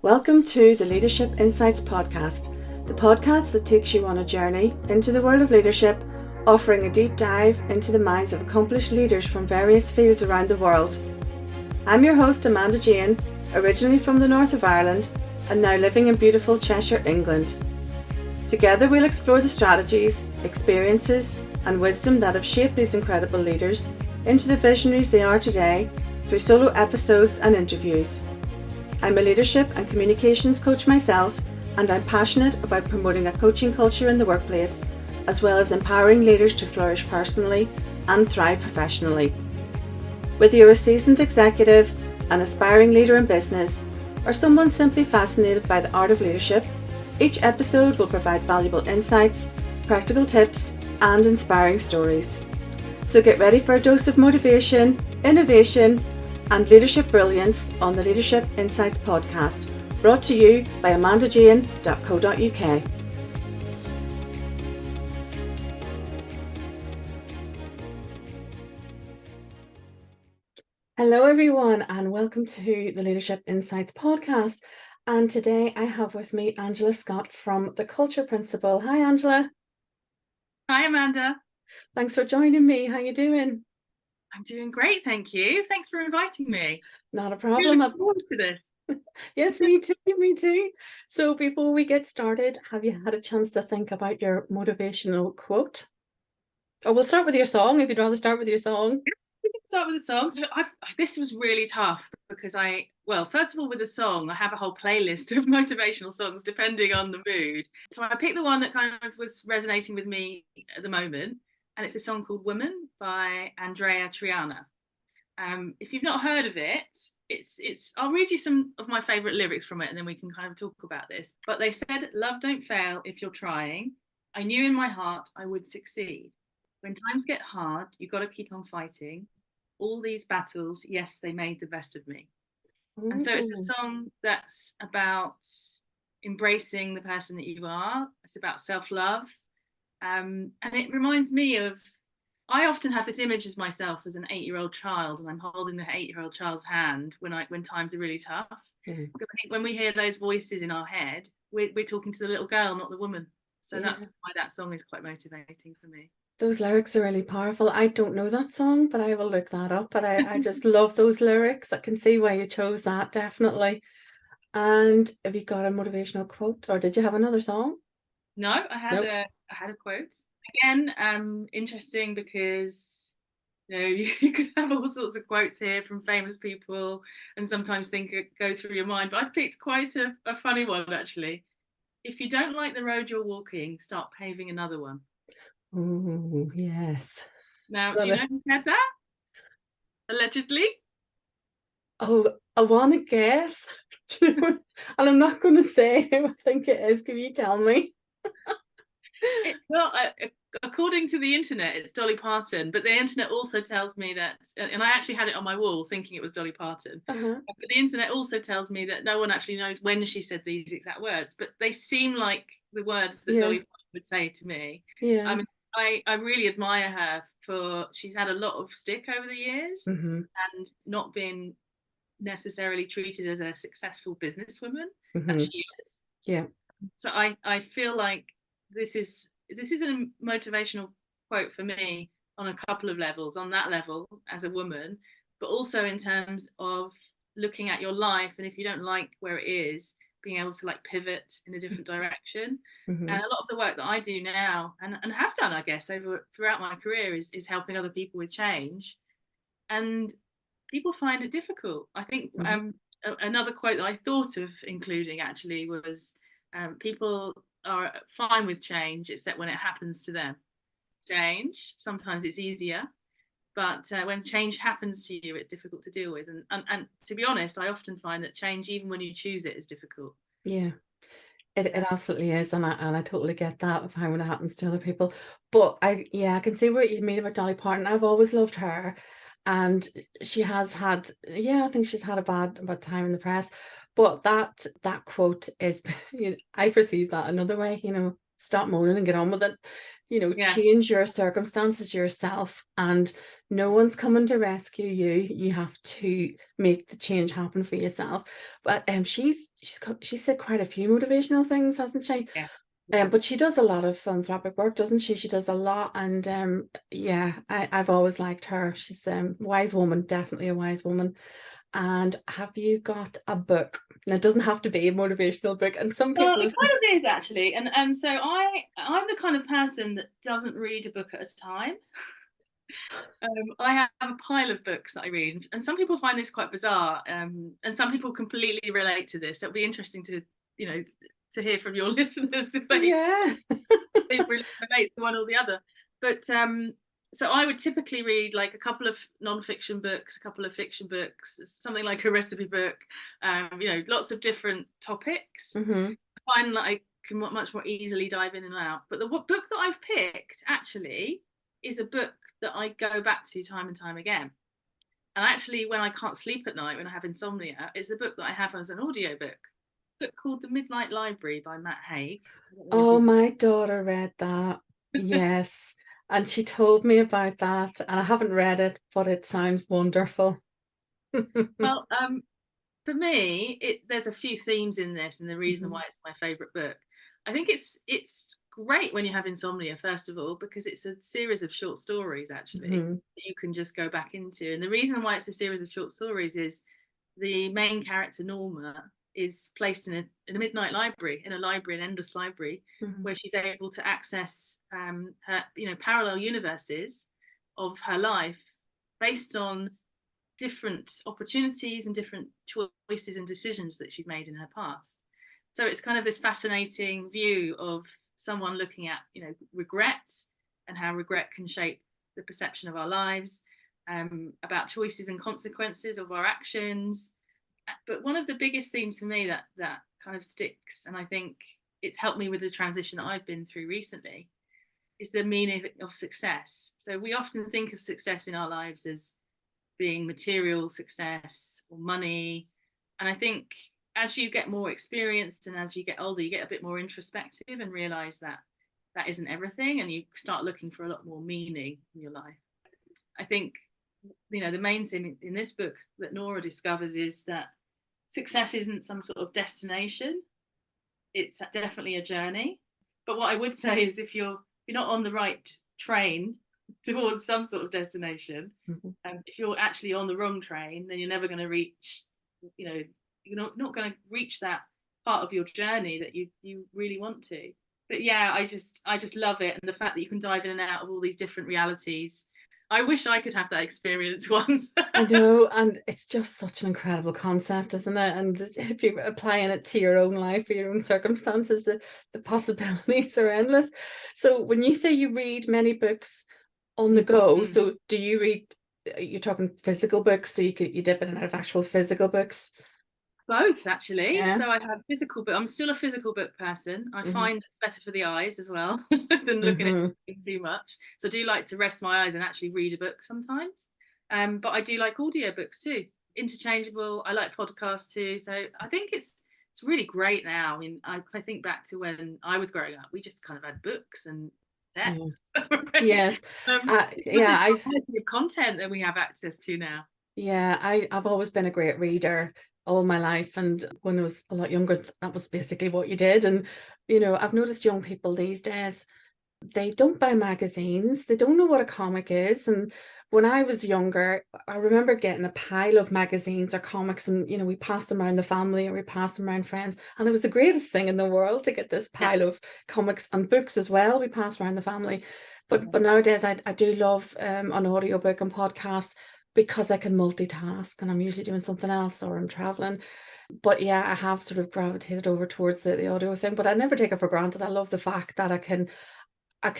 Welcome to the Leadership Insights podcast, the podcast that takes you on a journey into the world of leadership, offering a deep dive into the minds of accomplished leaders from various fields around the world. I'm your host, Amanda Jane, originally from the north of Ireland and now living in beautiful Cheshire, England. Together we'll explore the strategies, experiences and wisdom that have shaped these incredible leaders into the visionaries they are today through solo episodes and interviews. I'm a leadership and communications coach myself, and I'm passionate about promoting a coaching culture in the workplace, as well as empowering leaders to flourish personally and thrive professionally. Whether you're a seasoned executive, an aspiring leader in business, or someone simply fascinated by the art of leadership, each episode will provide valuable insights, practical tips, and inspiring stories. So get ready for a dose of motivation, innovation, and leadership brilliance on the Leadership Insights podcast, brought to you by amandajane.co.uk. Hello everyone, and welcome to the Leadership Insights podcast. And today I have with me Angela Scott from The Culture Principle. Hi Angela. Hi Amanda. Thanks for joining me. How you doing? I'm doing great, thank you. Thanks for inviting me. Not a problem. I'm looking forward to this. Yes, me too, me too. So before we get started, have you had a chance to think about your motivational quote? Oh, we'll start with your song, if you'd rather start with your song. We can start with the song. So this was really tough because first of all, with the song, I have a whole playlist of motivational songs depending on the mood. So I picked the one that kind of was resonating with me at the moment, and it's a song called Woman by Andrea Triana. If you've not heard of it, it's I'll read you some of my favourite lyrics from it and then we can kind of talk about this. But they said, "Love don't fail if you're trying. I knew in my heart I would succeed. When times get hard, you got to keep on fighting. All these battles, yes, they made the best of me." Ooh. And so it's a song that's about embracing the person that you are. It's about self-love. And it reminds me of, I often have this image of myself as an 8-year-old child, and I'm holding the 8-year-old child's hand when times are really tough. Mm-hmm. Because I think when we hear those voices in our head, we're talking to the little girl, not the woman. So that's why that song is quite motivating for me. Those lyrics are really powerful. I don't know that song, but I will look that up. But I just love those lyrics. I can see why you chose that, definitely. And have you got a motivational quote, or did you have another song? No, I had a quote. Again, interesting because you could have all sorts of quotes here from famous people and sometimes go through your mind. But I picked quite a funny one actually. If you don't like the road you're walking, start paving another one. Oh, yes. Now, do you know who said that? Allegedly. Oh, I want to guess. And I'm not going to say who I think it is. Can you tell me? According to the internet, it's Dolly Parton, but the internet also tells me that, and I actually had it on my wall thinking it was Dolly Parton, but the internet also tells me that no one actually knows when she said these exact words, but they seem like the words that Dolly Parton would say to me. I mean, I really admire her she's had a lot of stick over the years and not been necessarily treated as a successful businesswoman that she is. Yeah. So I feel like this is a motivational quote for me on a couple of levels. On that level as a woman, but also in terms of looking at your life, and if you don't like where it is, being able to like pivot in a different direction. And a lot of the work that I do now and have done, I guess, throughout my career is helping other people with change. And people find it difficult. I think another quote that I thought of including actually was, people are fine with change except when it happens to them. Change, sometimes it's easier, but when change happens to you, it's difficult to deal with. And to be honest, I often find that change, even when you choose it, is difficult. Yeah, it absolutely is, and I totally get that of how when it happens to other people. But I can see what you mean about Dolly Parton. I've always loved her, and she has had, I think she's had a bad time in the press. But that quote is, I perceive that another way. stop moaning and get on with it. Yeah. Change your circumstances yourself, and no one's coming to rescue you. You have to make the change happen for yourself. But she's said quite a few motivational things, hasn't she? Yeah. But she does a lot of philanthropic work, doesn't she? She does a lot, and yeah, I've always liked her. She's a wise woman, definitely a wise woman. And have you got a book? And it doesn't have to be a motivational book. And some Well, people it are kind of is actually, and so I'm the kind of person that doesn't read a book at a time. I have a pile of books that I read, and some people find this quite bizarre, and some people completely relate to this. It'll be interesting to to hear from your listeners if yeah. they relate to one or the other. But so I would typically read like a couple of non-fiction books, a couple of fiction books, something like a recipe book, lots of different topics. Mm-hmm. I find that I can much more easily dive in and out. But the book that I've picked actually is a book that I go back to time and time again. And actually, when I can't sleep at night, when I have insomnia, it's a book that I have as an audiobook. A book called The Midnight Library by Matt Haig. Oh, my daughter read that. Yes. And she told me about that. And I haven't read it, but it sounds wonderful. Well, for me, there's a few themes in this, and the reason Mhm. why it's my favourite book. I think it's great when you have insomnia, first of all, because it's a series of short stories actually Mhm. that you can just go back into. And the reason why it's a series of short stories is the main character Norma is placed in a midnight library, in a library, an endless library, Mhm. where she's able to access her parallel universes of her life based on different opportunities and different choices and decisions that she's made in her past. So it's kind of this fascinating view of someone looking at, regret and how regret can shape the perception of our lives, about choices and consequences of our actions. But one of the biggest themes for me that kind of sticks, and I think it's helped me with the transition that I've been through recently, is the meaning of success. So we often think of success in our lives as being material success or money. And I think as you get more experienced and as you get older, you get a bit more introspective and realize that that isn't everything. And you start looking for a lot more meaning in your life. I think, the main thing in this book that Nora discovers is that success isn't some sort of destination. It's definitely a journey. But what I would say is if you're not on the right train towards some sort of destination, Mhm. if you're actually on the wrong train, then you're never going to reach, you're not going to reach that part of your journey that you really want to. But yeah, I just love it, and the fact that you can dive in and out of all these different realities. I wish I could have that experience once. I know, and it's just such an incredible concept, isn't it? And if you're applying it to your own life or your own circumstances, the possibilities are endless. So when you say you read many books on the go, Mm. so do you read, you're talking physical books, so you dip in and out of actual physical books? Both actually. Yeah. So I have physical book. I'm still a physical book person. I Mm-hmm. find it's better for the eyes as well than looking at Mm-hmm. something too much. So I do like to rest my eyes and actually read a book sometimes. But I do like audio books too. Interchangeable. I like podcasts too. So I think it's really great now. I mean, I think back to when I was growing up, we just kind of had books and Yeah. sets. Yes. With Yeah, this variety of content that we have access to now. I've always been a great reader all my life. And when I was a lot younger, that was basically what you did. And, I've noticed young people these days, they don't buy magazines. They don't know what a comic is. And when I was younger, I remember getting a pile of magazines or comics, and we passed them around the family or we passed them around friends. And it was the greatest thing in the world to get this Yeah. pile of comics and books as well. We passed around the family. But nowadays I do love an audiobook and podcast because I can multitask and I'm usually doing something else or I'm traveling. But yeah, I have sort of gravitated over towards the audio thing, but I never take it for granted. I love the fact that I can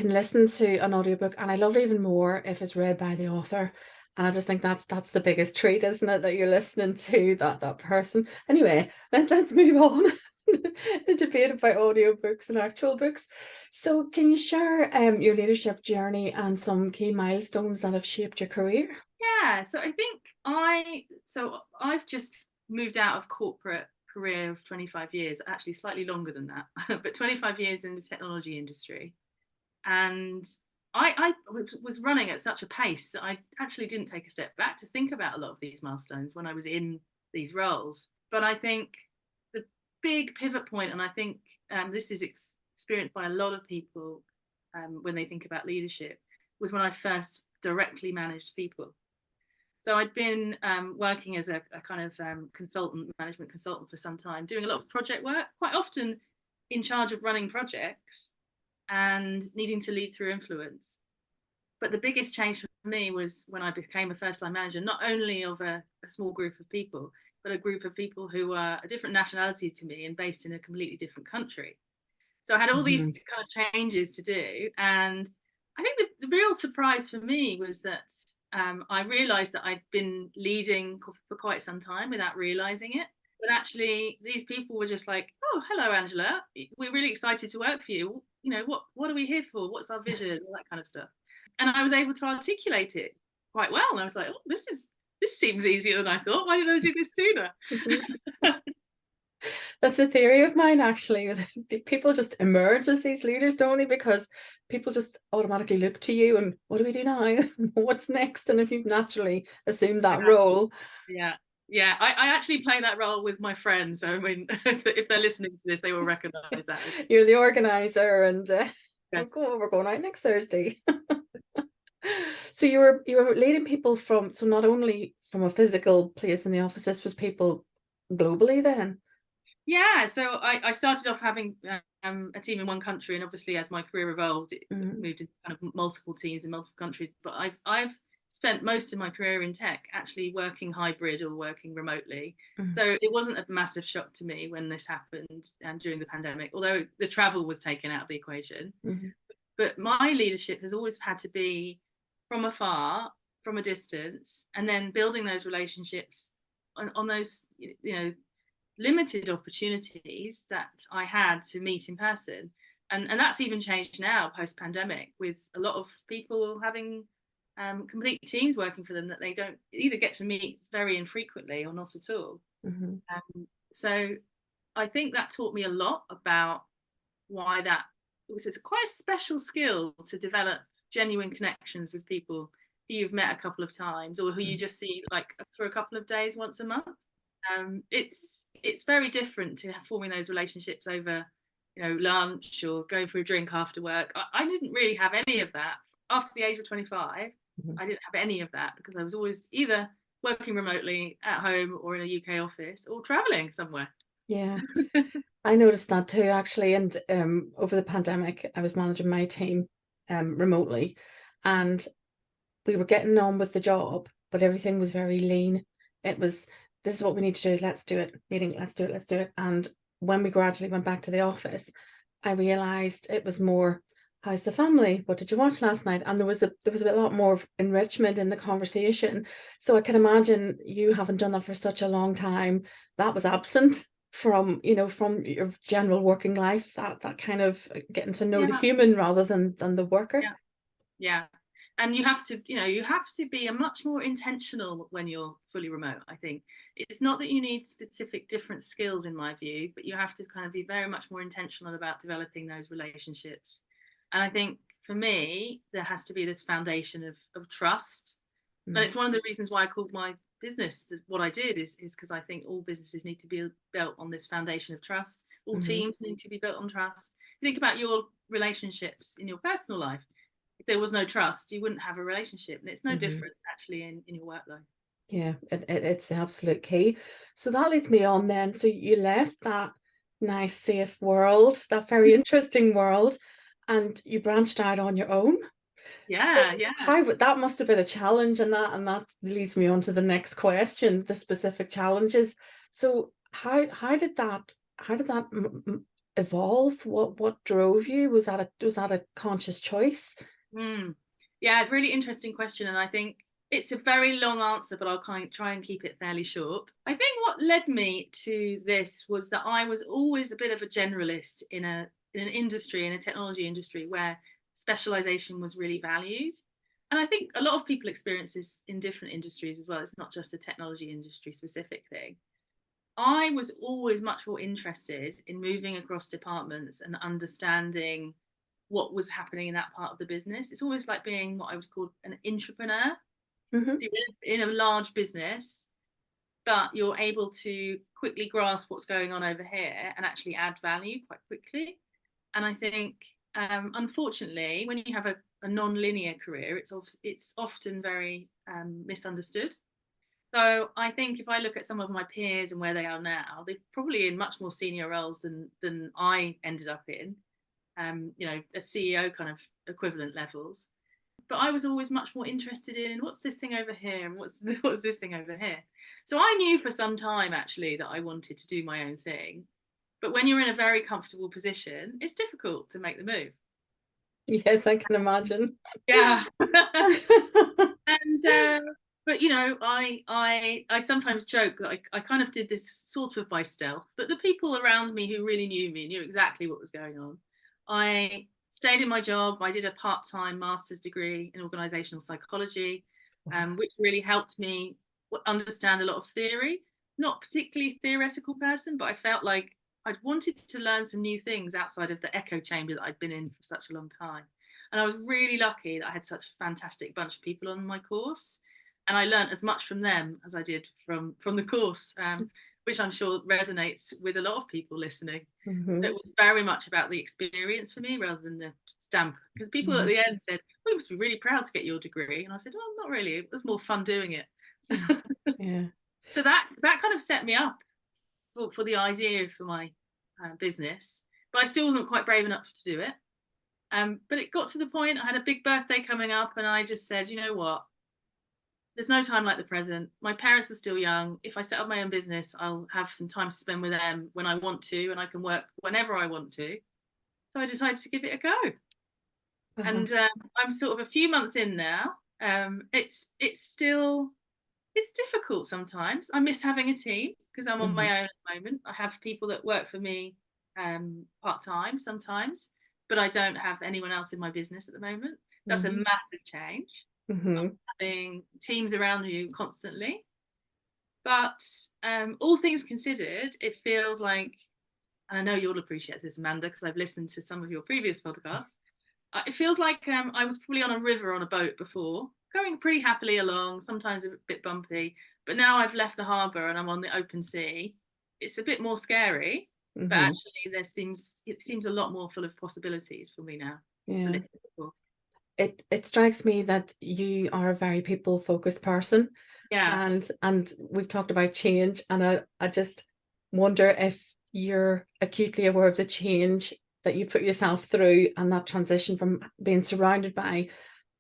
listen to an audiobook, and I love it even more if it's read by the author. And I just think that's the biggest treat, isn't it? That you're listening to that person. Anyway, let's move on. The debate about audiobooks and actual books. So can you share your leadership journey and some key milestones that have shaped your career? Yeah, so I think I've just moved out of corporate career of 25 years, actually slightly longer than that, but 25 years in the technology industry. And I was running at such a pace that I actually didn't take a step back to think about a lot of these milestones when I was in these roles. But I think the big pivot point, and I think this is experienced by a lot of people when they think about leadership, was when I first directly managed people. So I'd been working as a kind of management consultant for some time, doing a lot of project work, quite often in charge of running projects and needing to lead through influence. But the biggest change for me was when I became a first-line manager, not only of a small group of people, but a group of people who were a different nationality to me and based in a completely different country. So I had all these kind of changes to do. And I think the real surprise for me was that I realized that I'd been leading for quite some time without realizing it. But actually, these people were just like, "Oh, hello, Angela. We're really excited to work for you. You know, what are we here for? What's our vision? All that kind of stuff." And I was able to articulate it quite well. And I was like, "Oh, this seems easier than I thought. Why didn't I do this sooner?" That's a theory of mine, actually. People just emerge as these leaders, don't they? Because people just automatically look to you and what do we do now? What's next? And if you've naturally assumed that role. Yeah. Yeah, I actually play that role with my friends. So I mean, if they're listening to this, they will recognise that. You're the organizer, and yes. we're going out next Thursday. So you were leading people from, so not only from a physical place in the office, this was people globally then. Yeah, so I started off having a team in one country, and obviously as my career evolved, it moved into kind of multiple teams in multiple countries. But I've spent most of my career in tech actually working hybrid or working remotely. So it wasn't a massive shock to me when this happened during the pandemic, although the travel was taken out of the equation. But my leadership has always had to be from afar, from a distance, and then building those relationships on those, limited opportunities that I had to meet in person. And that's even changed now post-pandemic, with a lot of people having complete teams working for them that they don't either get to meet very infrequently or not at all. So I think that taught me a lot about why that it's quite a special skill to develop genuine connections with people who you've met a couple of times or who you just see like for a couple of days once a month. It's very different to forming those relationships over, lunch or going for a drink after work. I didn't really have any of that after the age of 25. I didn't have any of that because I was always either working remotely at home or in a UK office or traveling somewhere. Yeah, I noticed that too, actually. And over the pandemic, I was managing my team remotely, and we were getting on with the job, but everything was very lean. It was, this is what we need to do. Let's do it. Meeting, let's do it. And when we gradually went back to the office, I realized it was more, how's the family? What did you watch last night? And there was a lot more enrichment in the conversation. So I can imagine you having done that for such a long time, that was absent from your general working life, that kind of getting to know the human rather than the worker. Yeah. And you have to be a much more intentional when you're fully remote. I think it's not that you need specific different skills, in my view, but you have to kind of be very much more intentional about developing those relationships. And I think for me, there has to be this foundation of trust. And it's one of the reasons why I called my business what I did is because I think all businesses need to be built on this foundation of trust. All teams need to be built on trust. Think about your relationships in your personal life. If there was no trust, you wouldn't have a relationship. And it's no different actually in your work life. Yeah, it's the absolute key. So that leads me on then. So you left that nice, safe world, that very interesting world, and you branched out on your own. Yeah, How that must have been a challenge, and that leads me on to the next question, the specific challenges. So how did that evolve? What drove you? Was that a conscious choice? Yeah, really interesting question, and I think it's a very long answer, but I'll try and keep it fairly short. I think what led me to this was that I was always a bit of a generalist in an industry, in a technology industry, where specialization was really valued. And I think a lot of people experience this in different industries as well. It's not just a technology industry specific thing. I was always much more interested in moving across departments and understanding what was happening in that part of the business. It's always like being what I would call an entrepreneur. Hmm. So you're in a large business, but you're able to quickly grasp what's going on over here and actually add value quite quickly. And I think, unfortunately, when you have a non-linear career, it's often very misunderstood. So I think if I look at some of my peers and where they are now, they're probably in much more senior roles than I ended up in. A CEO kind of equivalent levels. But I was always much more interested in what's this thing over here and what's this thing over here. So I knew for some time actually that I wanted to do my own thing. But when you're in a very comfortable position, it's difficult to make the move. Yes, I can imagine. Yeah. And but I sometimes joke that I kind of did this sort of by stealth, but the people around me who really knew me knew exactly what was going on. I stayed in my job. I did a part-time master's degree in organisational psychology, which really helped me understand a lot of theory. Not particularly theoretical person, but I felt like I'd wanted to learn some new things outside of the echo chamber that I'd been in for such a long time. And I was really lucky that I had such a fantastic bunch of people on my course. And I learned as much from them as I did from the course, which I'm sure resonates with a lot of people listening. Hmm. It was very much about the experience for me rather than the stamp. Because people at Hmm. the end said, "We must be really proud to get your degree." And I said, "Well, not really. It was more fun doing it." Yeah. Yeah. So that kind of set me up for the idea for my business. But I still wasn't quite brave enough to do it. But it got to the point, I had a big birthday coming up, and I just said, you know what? There's no time like the present. My parents are still young. If I set up my own business, I'll have some time to spend with them when I want to, and I can work whenever I want to. So I decided to give it a go. Uh-huh. And I'm sort of a few months in now. It's still it's difficult sometimes. I miss having a team because I'm on Hmm. my own at the moment. I have people that work for me part time sometimes, but I don't have anyone else in my business at the moment. So that's a Hmm. massive change. Not Hmm. having teams around you constantly. But all things considered, it feels like, and I know you'll appreciate this, Amanda, because I've listened to some of your previous podcasts. It feels like I was probably on a river on a boat before, going pretty happily along, sometimes a bit bumpy. But now I've left the harbour and I'm on the open sea. It's a bit more scary, but Hmm. actually it seems a lot more full of possibilities for me now. Yeah. Political. It strikes me that you are a very people focused person, Yeah, and we've talked about change, and I just wonder if you're acutely aware of the change that you put yourself through, and that transition from being surrounded by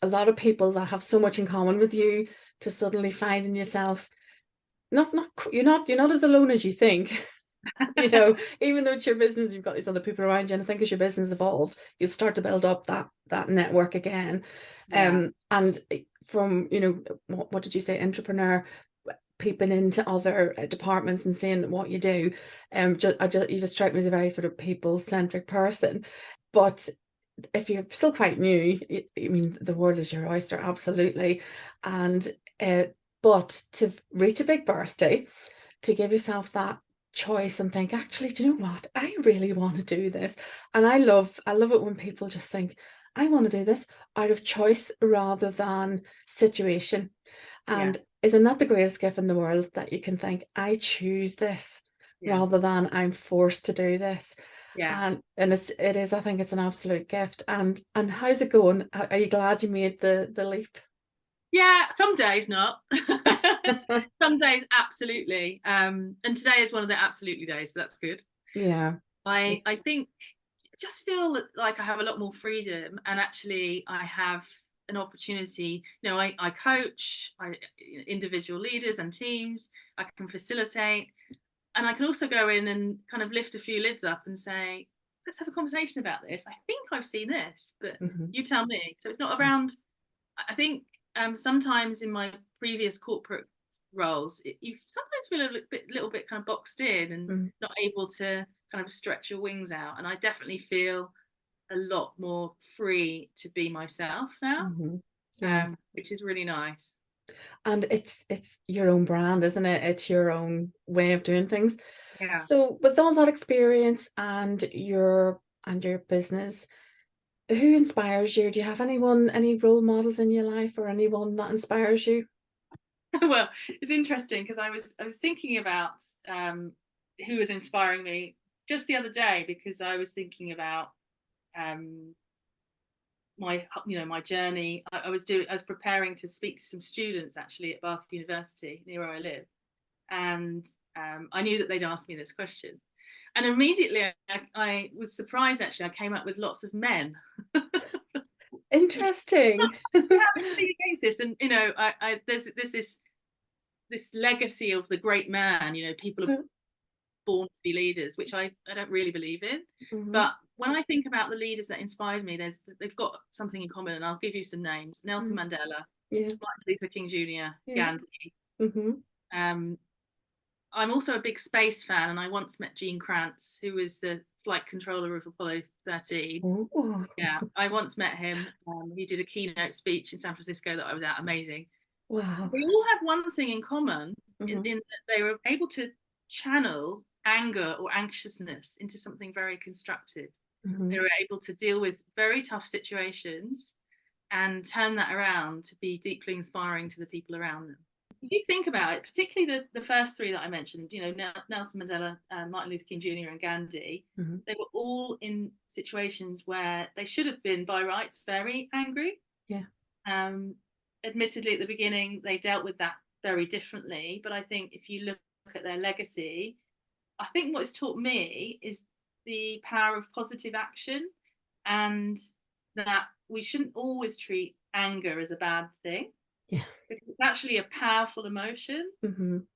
a lot of people that have so much in common with you to suddenly finding yourself not you're not as alone as you think. Even though it's your business, you've got these other people around you, and I think as your business evolves, you'll start to build up that network again. yeah, And from, what did you say, entrepreneur, peeping into other departments and seeing what you do. You just strike me as a very sort of people-centric person. But if you're still quite new, I mean, the world is your oyster, absolutely. And uh, but to reach a big birthday, to give yourself that choice and think, actually, do you know what? I really want to do this. And I love it when people just think, I want to do this out of choice rather than situation. yeah, And isn't that the greatest gift in the world, that you can think, I choose this yeah, rather than I'm forced to do this? yeah. And it is, I think it's an absolute gift. And how's it going? Are you glad you made the leap? Yeah, some days not. Some days absolutely. And today is one of the absolutely days, so that's good. Yeah. I think just feel like I have a lot more freedom, and actually I have an opportunity. I coach individual leaders and teams. I can facilitate, and I can also go in and kind of lift a few lids up and say, let's have a conversation about this. I think I've seen this, but Mhm. you tell me. So it's not around. I think sometimes in my previous corporate roles, you sometimes feel a little bit kind of boxed in and Mhm. not able to kind of stretch your wings out. And I definitely feel a lot more free to be myself now, Mhm. Yeah. which is really nice. And it's your own brand, isn't it? It's your own way of doing things. Yeah. So with all that experience and your business, who inspires you? Do you have anyone, any role models in your life or anyone that inspires you? Well, it's interesting because I was thinking about who was inspiring me just the other day, because I was thinking about um, my my journey. I was preparing to speak to some students actually at Bath University near where I live, and I knew that they'd ask me this question, and immediately I was surprised. Actually, I came up with lots of men. Which Interesting. absolutely against this, and there's this legacy of the great man. People are born to be leaders, which I don't really believe in. Mhm. But when I think about the leaders that inspired me, they've got something in common, and I'll give you some names: Nelson Mm. Mandela, Yeah, Martin Luther King Jr., yeah. Gandhi. Mhm. Um, I'm also a big space fan, and I once met Gene Kranz, who was the flight controller of Apollo 13. Ooh. Yeah, I once met him. He did a keynote speech in San Francisco that I was at. Amazing. Wow. They all have one thing in common, Mhm. in that they were able to channel anger or anxiousness into something very constructive. They Mhm. were able to deal with very tough situations and turn that around to be deeply inspiring to the people around them. If you think about it, particularly the first three that I mentioned, Nelson Mandela, Martin Luther King Jr., and Gandhi, Mhm. they were all in situations where they should have been, by rights, very angry. Yeah. Um, Admittedly, at the beginning, they dealt with that very differently. But I think if you look at their legacy, I think what it's taught me is the power of positive action, and that we shouldn't always treat anger as a bad thing, Yeah. because it's actually a powerful emotion. Mhm.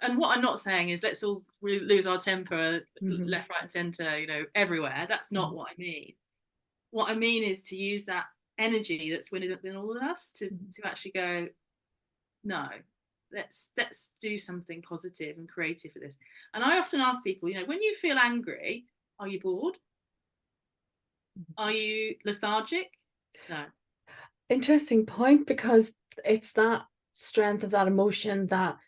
And what I'm not saying is let's all lose our temper Mhm. left, right, and centre, everywhere. That's not Mhm. what I mean. What I mean is to use that energy that's within all of us to Mhm. actually go, no, let's do something positive and creative with this. And I often ask people, when you feel angry, are you bored? Are you lethargic? No. Interesting point, because it's that strength of that emotion that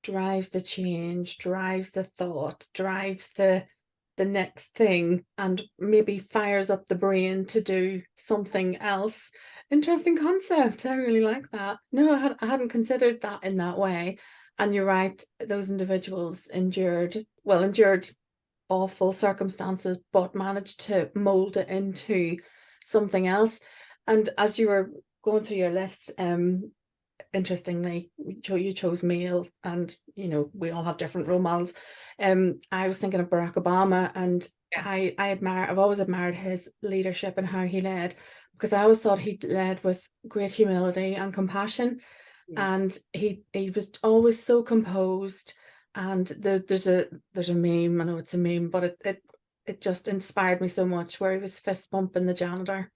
drives the change, drives the thought, drives the next thing, and maybe fires up the brain to do something else. Interesting concept. I really like that. No, I hadn't considered that in that way. And you're right, those individuals endured awful circumstances, but managed to mold it into something else. And as you were going through your list, interestingly, you chose male, and we all have different role models. I was thinking of Barack Obama, and Yeah. I've always admired his leadership and how he led, because I always thought he led with great humility and compassion, Yes. and he was always so composed. And there's a meme, I know it's a meme, but it just inspired me so much, where he was fist bumping the janitor.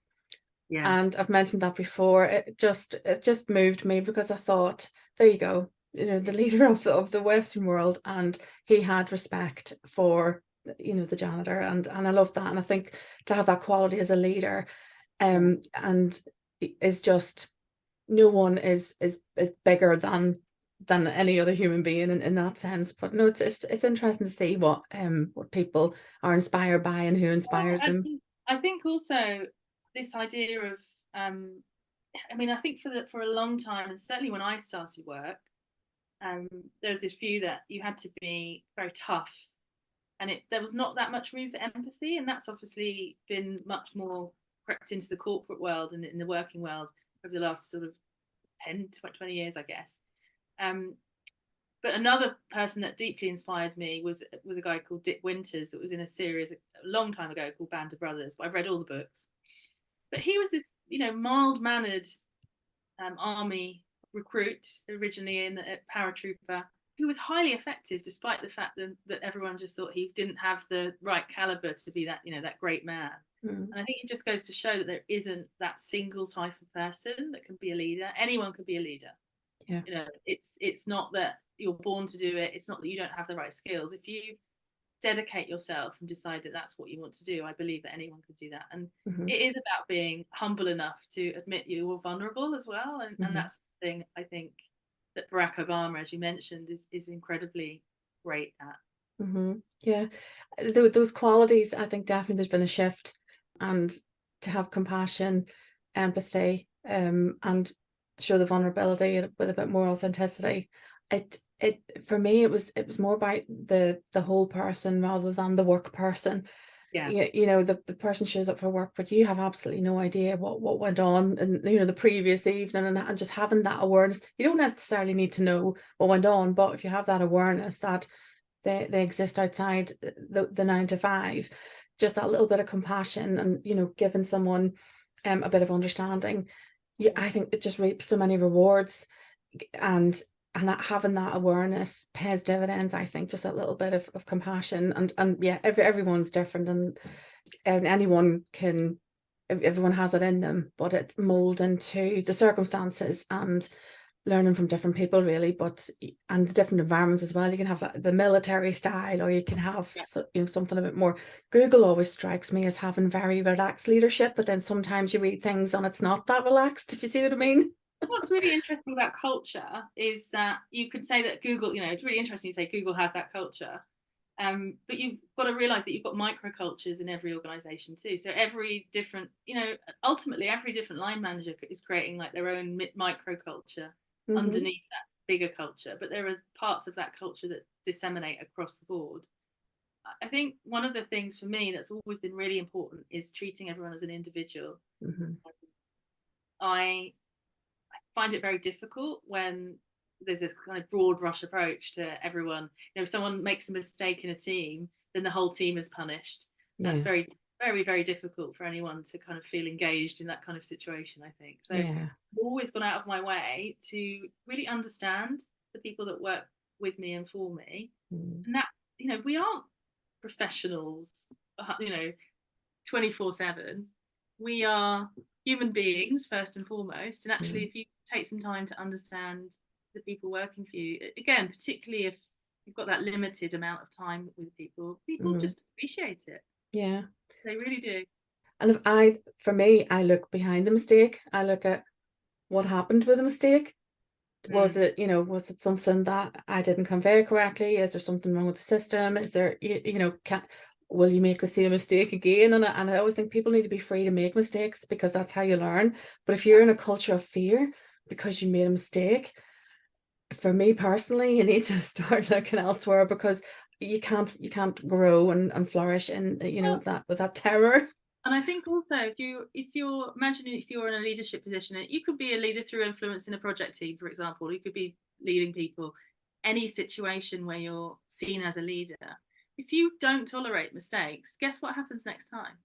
Yeah. And I've mentioned that before. It just moved me, because I thought, there you go, the leader of the Western world, and he had respect for the janitor, and I love that. And I think to have that quality as a leader, Yeah. and is just, no one is bigger than any other human being in that sense. But no, it's interesting to see what people are inspired by and who inspires Yeah, them. and I think also this idea of, I mean, I think for a long time, and certainly when I started work, um, there was this view that you had to be very tough, and there was not that much room for empathy, and that's obviously been much more crept into the corporate world and in the working world over the last sort of 10 to 20 years, I guess. Um, but another person that deeply inspired me was a guy called Dick Winters, that was in a series a long time ago called Band of Brothers. But I've read all the books. But he was this, mild mannered army recruit, originally in a paratrooper, who was highly effective, despite the fact that everyone just thought he didn't have the right caliber to be that great man. Mm, And I think it just goes to show that there isn't that single type of person that can be a leader. Anyone can be a leader. yeah. It's not that you're born to do it. It's not that you don't have the right skills. If you dedicate yourself and decide that that's what you want to do, I believe that anyone could do that. And Hmm. it is about being humble enough to admit you were vulnerable as well. And Hmm. that's the thing I think that Barack Obama, as you mentioned, is incredibly great at. Yeah, those qualities, I think definitely there's been a shift, and to have compassion, empathy, and show the vulnerability with a bit more authenticity. It for me, it was more about the whole person rather than the work person. Yeah. The person shows up for work, but you have absolutely no idea what went on, and the previous evening, and just having that awareness. You don't necessarily need to know what went on, but if you have that awareness that they exist outside the 9 to 5, just that little bit of compassion, and giving someone a bit of understanding, I think it just reaps so many rewards, and having that awareness pays dividends. I think just a little bit of compassion, and yeah, everyone's different, and everyone has it in them, but it's molding to the circumstances and learning from different people, really, and the different environments as well. You can have the military style, or you can have something a bit more. Google always strikes me as having very relaxed leadership, but then sometimes you read things and it's not that relaxed, if you see what I mean. What's really interesting about culture is that you could say that Google, it's really interesting you say Google has that culture. But you've got to realize that you've got microcultures in every organization too. So every different, ultimately every different line manager is creating like their own microculture underneath that bigger culture. But there are parts of that culture that disseminate across the board. I think one of the things for me that's always been really important is treating everyone as an individual. I find it very difficult when there's a kind of broad brush approach to everyone. If someone makes a mistake in a team, then the whole team is punished. That's very, very, very difficult for anyone to kind of feel engaged in that kind of situation, I think. So I've always gone out of my way to really understand the people that work with me and for me. And that, we aren't professionals, 24/7. We are human beings first and foremost. And actually, if you take some time to understand the people working for you, again, particularly if you've got that limited amount of time with people just appreciate it. Yeah, they really do. And for me, I look behind the mistake. I look at what happened with the mistake. Was it something that I didn't convey correctly? Is there something wrong with the system? Is there, will you make the same mistake again? And I always think people need to be free to make mistakes, because that's how you learn. But if you're in a culture of fear because you made a mistake, for me personally, you need to start looking elsewhere, because you can't grow and flourish in that with that terror. And I think also if you're imagining if you're in a leadership position, you could be a leader through influence in a project team, for example. You could be leading people. Any situation where you're seen as a leader, if you don't tolerate mistakes, guess what happens next time?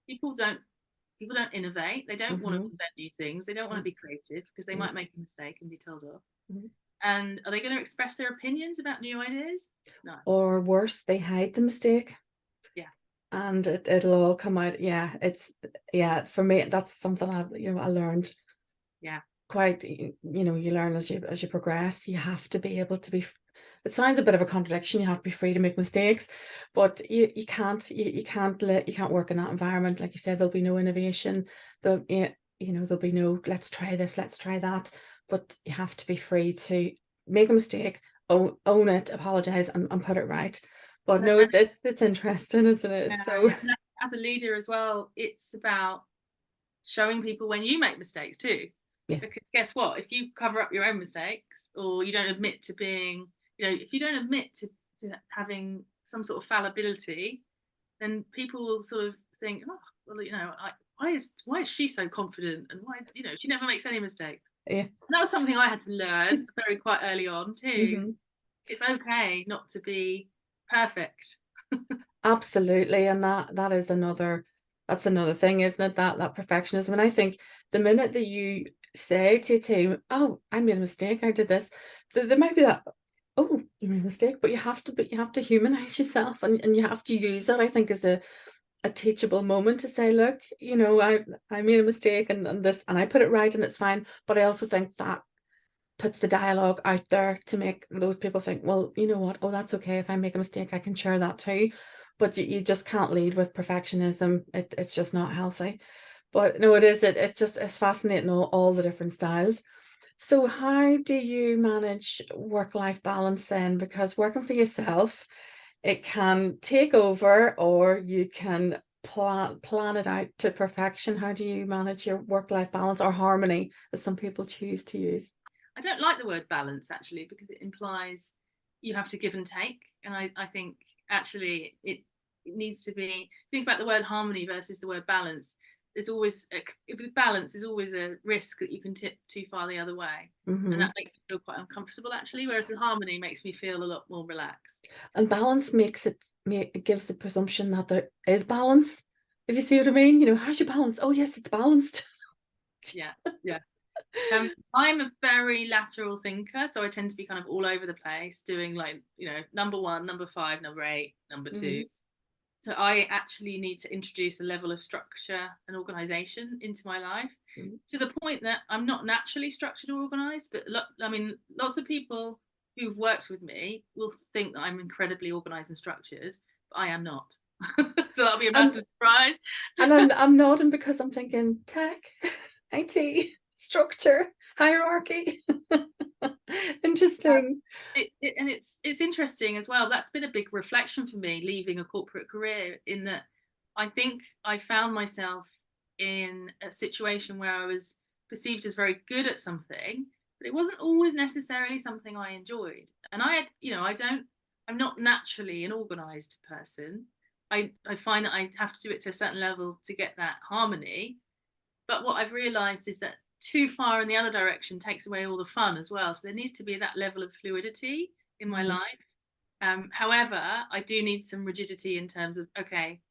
People don't innovate. They don't want to invent new things. They don't want to be creative, because they might make a mistake and be told off. And are they going to express their opinions about new ideas? No. Or worse, they hide the mistake. And it'll all come out. For me, that's something I learned. Quite, you learn as you progress. You have to be able to be. It sounds a bit of a contradiction. You have to be free to make mistakes, but you can't work in that environment. Like you said, there'll be no innovation. There'll be no let's try this, let's try that. But you have to be free to make a mistake, own it, apologize, and put it right. But no, it's interesting, isn't it? So as a leader as well, it's about showing people when you make mistakes too. Because guess what? If you cover up your own mistakes, or you don't admit to being, if you don't admit to having some sort of fallibility, then people will sort of think, oh, well, why is she so confident, and why, she never makes any mistakes. And that was something I had to learn quite early on too. It's okay not to be perfect. Absolutely. And that is another thing, isn't it? That perfectionism. And I think the minute that you say to your team, oh, I made a mistake, I did this, there might be that, oh, you made a mistake, but you have to humanize yourself, and you have to use that, I think, as a teachable moment to say, look, I made a mistake, and this, and I put it right, and it's fine. But I also think that puts the dialogue out there to make those people think, well, you know what, oh, that's okay. If I make a mistake, I can share that too. But you just can't lead with perfectionism. It's just not healthy. But no, it's fascinating, all the different styles. So how do you manage work-life balance then? Because working for yourself, it can take over, or you can plan it out to perfection. How do you manage your work-life balance, or harmony, as some people choose to use? I don't like the word balance actually because it implies you have to give and take, and I think actually it needs to be. Think about the word harmony versus the word balance. There's always with balance. There's always a risk that you can tip too far the other way, and Hmm. that makes me feel quite uncomfortable actually. Whereas the harmony makes me feel a lot more relaxed. And balance it gives the presumption that there is balance. If you see what I mean, how's your balance? Oh yes, it's balanced. Yeah, yeah. I'm a very lateral thinker, so I tend to be kind of all over the place, doing like, number one, number five, number eight, number two. Hmm. So I actually need to introduce a level of structure and organization into my life to the point that I'm not naturally structured or organized. But I mean, lots of people who've worked with me will think that I'm incredibly organized and structured, but I am not. So that'll be a And massive surprise. I'm nodding because I'm thinking tech, IT, structure, hierarchy. Interesting. And it's interesting as well. That's been a big reflection for me leaving a corporate career, in that I think I found myself in a situation where I was perceived as very good at something, but it wasn't always necessarily something I enjoyed. And I'm not naturally an organized person. I find that I have to do it to a certain level to get that harmony. But what I've realized is that too far in the other direction takes away all the fun as well. So there needs to be that level of fluidity in my Mhm. life. However, I do need some rigidity in terms of, okay,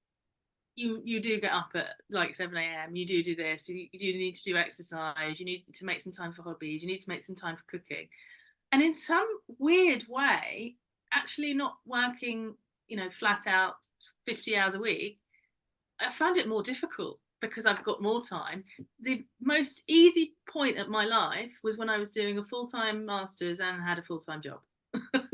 you do get up at like 7 a.m. You do this. You do need to do exercise. You need to make some time for hobbies. You need to make some time for cooking. And in some weird way, actually not working, flat out 50 hours a week, I found it more difficult because I've got more time. The most easy point at my life was when I was doing a full-time master's and had a full-time job.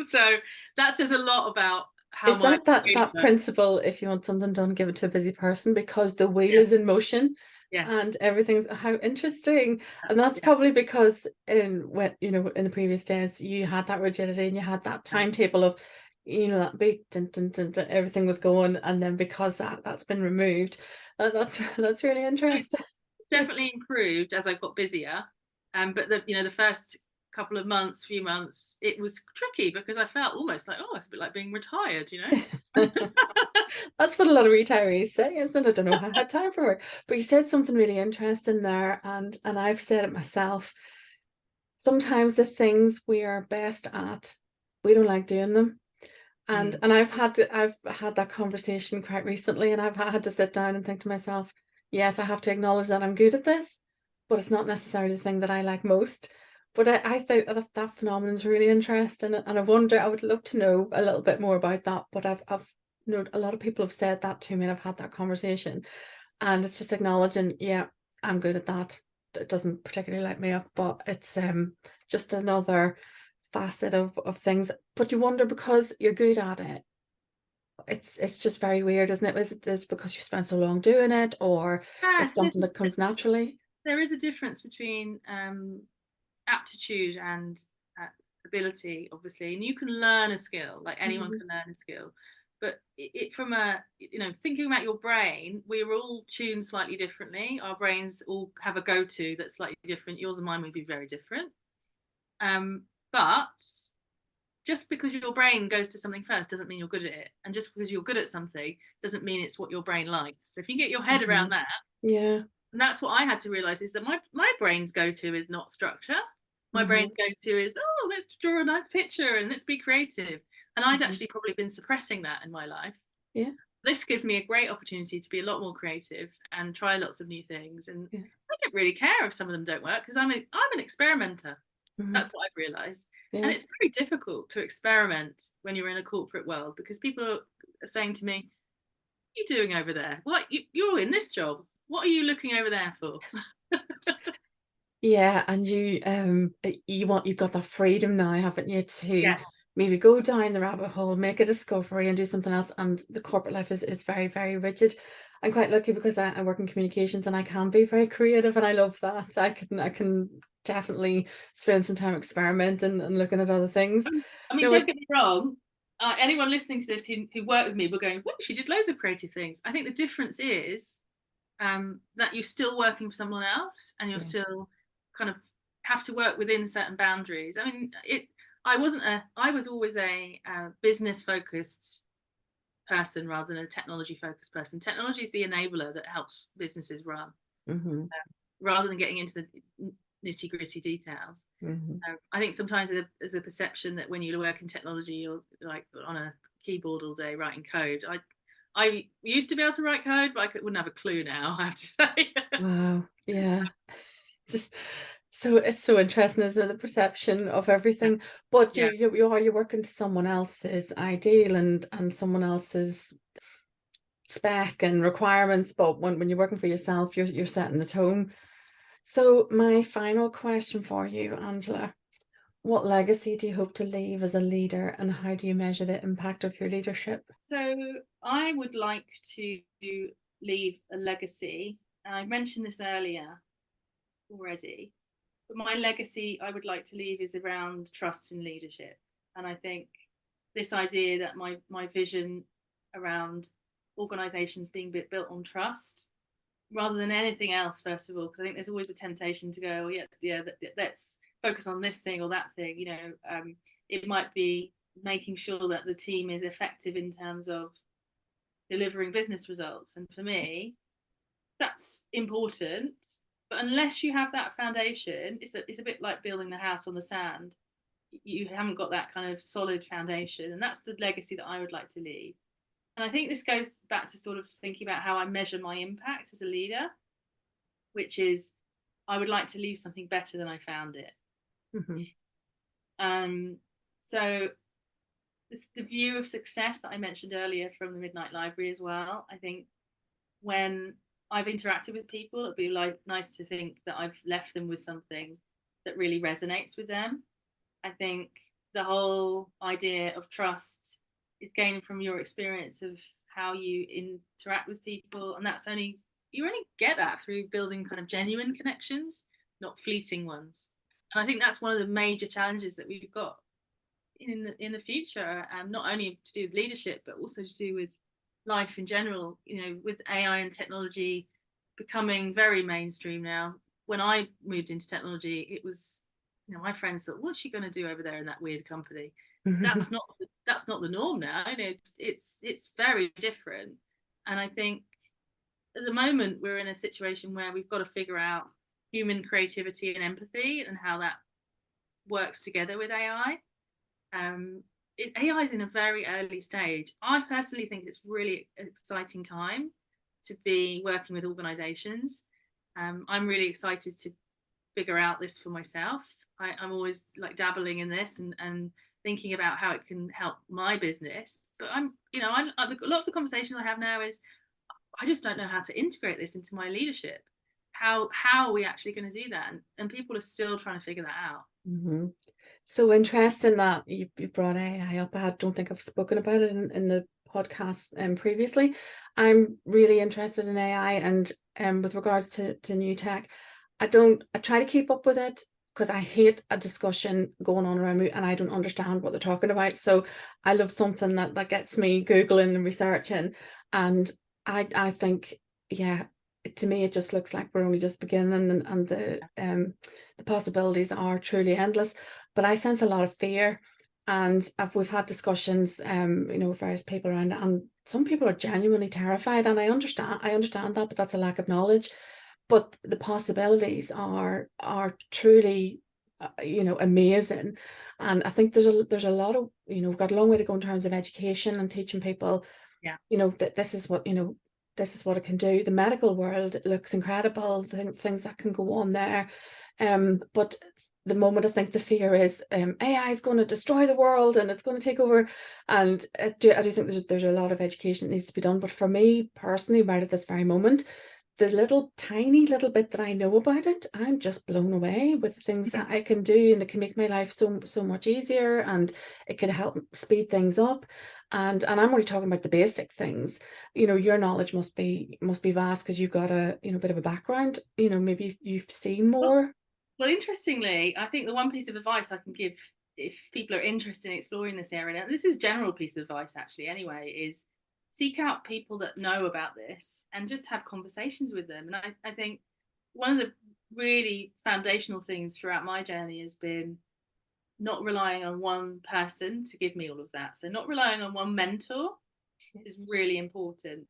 So that says a lot about how Is my that principle, if you want something done, give it to a busy person, because the wheel yeah, is in motion yes, and everything's how interesting. And that's probably because in the previous days you had that rigidity and you had that yeah. timetable of that beat, dun, dun, dun, dun, everything was going, and then because that's been removed, that's really interesting. Definitely improved as I got busier. But the first couple of months, few months, it was tricky because I felt almost like, oh, it's a bit like being retired. That's what a lot of retirees say, isn't it? I don't know how I had time for work. But you said something really interesting there, and I've said it myself. Sometimes the things we are best at, we don't like doing them. And Mm. and I've had that conversation quite recently, and I've had to sit down and think to myself, yes, I have to acknowledge that I'm good at this, but it's not necessarily the thing that I like most. But I think that phenomenon is really interesting, and I would love to know a little bit more about that. But I've a lot of people have said that to me, and I've had that conversation, and it's just acknowledging, yeah, I'm good at that. It doesn't particularly light me up, but it's just another facet of things. But you wonder, because you're good at it, it's just very weird, isn't it? Is it this because you spent so long doing it, or it's Yes, something that comes naturally? there is a difference between aptitude and uh, ability, obviously, and you can learn a skill, like anyone Mhm. can learn a skill. But from thinking about your brain, we're all tuned slightly differently. Our brains all have a go-to that's slightly different. Yours and mine would be very different. But just because your brain goes to something first doesn't mean you're good at it, and just because you're good at something doesn't mean it's what your brain likes. So if you get your head around Mhm. that, Yeah. and that's what I had to realize, is that my brain's go-to is not structure. My Hmm. brain's go-to is, oh, let's draw a nice picture and let's be creative. And I'd Hmm. actually probably been suppressing that in my life. Yeah. This gives me a great opportunity to be a lot more creative and try lots of new things. And Yeah. I don't really care if some of them don't work, because I'm an experimenter. Hmm. That's what I've realized. And Yeah. it's very difficult to experiment when you're in a corporate world, because people are saying to me, "What are you doing over there? What, you're in this job. What are you looking over there for?" Yeah, and you've got that freedom now, haven't you, to Yeah. maybe go down the rabbit hole, make a discovery, and do something else. And the corporate life is very, very rigid. I'm quite lucky because I work in communications, and I can be very creative, and I love that. I can definitely spend some time experimenting and looking at other things. I mean, No, don't get me wrong. Anyone listening to this who worked with me were going, well, she did loads of creative things. I think the difference is that you're still working for someone else and you're yeah. still kind of have to work within certain boundaries. I mean, I was always a business focused person rather than a technology focused person. Technology is the enabler that helps businesses run, Mm-hmm. rather than getting into the nitty gritty details. Mm-hmm. I think sometimes there's a perception that when you work in technology, you're like on a keyboard all day writing code. I used to be able to write code, but I wouldn't have a clue now, I have to say. Wow. Yeah. Just so it's so interesting, isn't it? The perception of everything. But Yeah. you're working to someone else's ideal and someone else's spec and requirements. But when you're working for yourself, you're setting the tone. So my final question for you, Angela, what legacy do you hope to leave as a leader, and how do you measure the impact of your leadership? So I would like to leave a legacy. I mentioned this earlier already, but my legacy I would like to leave is around trust and leadership. And I think this idea that my vision around organizations being built on trust rather than anything else, first of all, because I think there's always a temptation to go, oh, yeah, let's focus on this thing or that thing. It might be making sure that the team is effective in terms of delivering business results. And for me, that's important. But unless you have that foundation, it's a bit like building the house on the sand. You haven't got that kind of solid foundation. And that's the legacy that I would like to leave. And I think this goes back to sort of thinking about how I measure my impact as a leader, which is I would like to leave something better than I found it. Mm-hmm. So it's the view of success that I mentioned earlier from the Midnight Library as well. I think when I've interacted with people, it'd be like nice to think that I've left them with something that really resonates with them. I think the whole idea of trust is gained from your experience of how you interact with people, and you only get that through building kind of genuine connections, not fleeting ones. And I think that's one of the major challenges that we've got in the future, not only to do with leadership but also to do with life in general. With AI and technology becoming very mainstream now. When I moved into technology, it was, my friends thought, what's she going to do over there in that weird company? That's not the norm now. It's very different. And I think at the moment we're in a situation where we've got to figure out human creativity and empathy and how that works together with AI. AI is in a very early stage. I personally think it's really an exciting time to be working with organizations. I'm really excited to figure out this for myself. I'm always like dabbling in this and thinking about how it can help my business. But a lot of the conversation I have now is I just don't know how to integrate this into my leadership. How are we actually going to do that? And people are still trying to figure that out. Mm-hmm. So interesting that you brought AI up. don't think I've spoken about it in the podcast previously. I'm really interested in AI, and with regards to new tech, I try to keep up with it because I hate a discussion going on around me and I don't understand what they're talking about. So I love something that gets me Googling and researching. And I think, yeah, to me, it just looks like we're only just beginning, and the possibilities are truly endless. But I sense a lot of fear, and we've had discussions, with various people around it, and some people are genuinely terrified, and I understand that, but that's a lack of knowledge. But the possibilities are truly, amazing. And I think there's a lot of, we've got a long way to go in terms of education and teaching people, Yeah. that this is what, this is what it can do. The medical world looks incredible, things that can go on there. But the moment I think the fear is AI is going to destroy the world and it's going to take over. And I do think there's a lot of education that needs to be done. But for me personally, right at this very moment, the tiny little bit that I know about it, I'm just blown away with the things that I can do, and it can make my life so much easier, and it can help speed things up. And I'm only talking about the basic things. Your knowledge must be vast because you've got a bit of a background. Maybe you've seen more. Well, interestingly, I think the one piece of advice I can give if people are interested in exploring this area, and this is general piece of advice actually anyway, is seek out people that know about this and just have conversations with them. And I think one of the really foundational things throughout my journey has been not relying on one person to give me all of that. So not relying on one mentor is really important,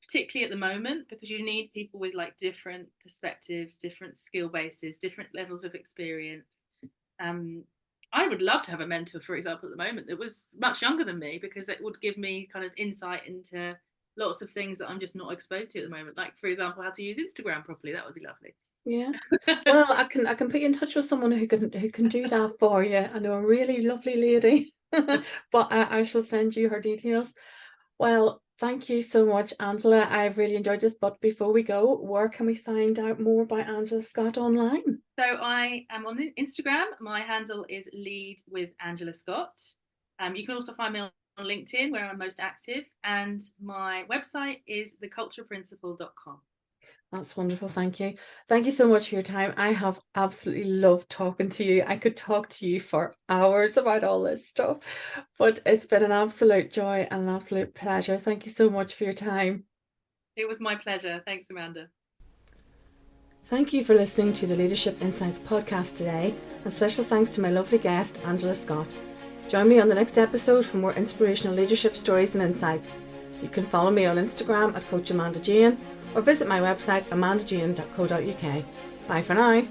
particularly at the moment, because you need people with like different perspectives, different skill bases, different levels of experience. um I would love to have a mentor, for example, at the moment that was much younger than me, because it would give me kind of insight into lots of things that I'm just not exposed to at the moment, like for example how to use Instagram properly. That would be lovely. Yeah. Well, I can put you in touch with someone who can do that for you. I know a really lovely lady, but I shall send you her details. Well, thank you so much, Angela. I've really enjoyed this. But before we go, where can we find out more about Angela Scott online? So I am on Instagram. My handle is Lead with Angela Scott. You can also find me on LinkedIn, where I'm most active, and my website is thecultureprinciple.com. That's wonderful. Thank you. Thank you so much for your time. I have absolutely loved talking to you. I could talk to you for hours about all this stuff, but it's been an absolute joy and an absolute pleasure. Thank you so much for your time. It was my pleasure. Thanks, Amanda. Thank you for listening to the Leadership Insights podcast today, and special thanks to my lovely guest, Angela Scott. Join me on the next episode for more inspirational leadership stories and insights. You can follow me on Instagram at Coach Amanda Jane, or visit my website amandajane.co.uk. Bye for now.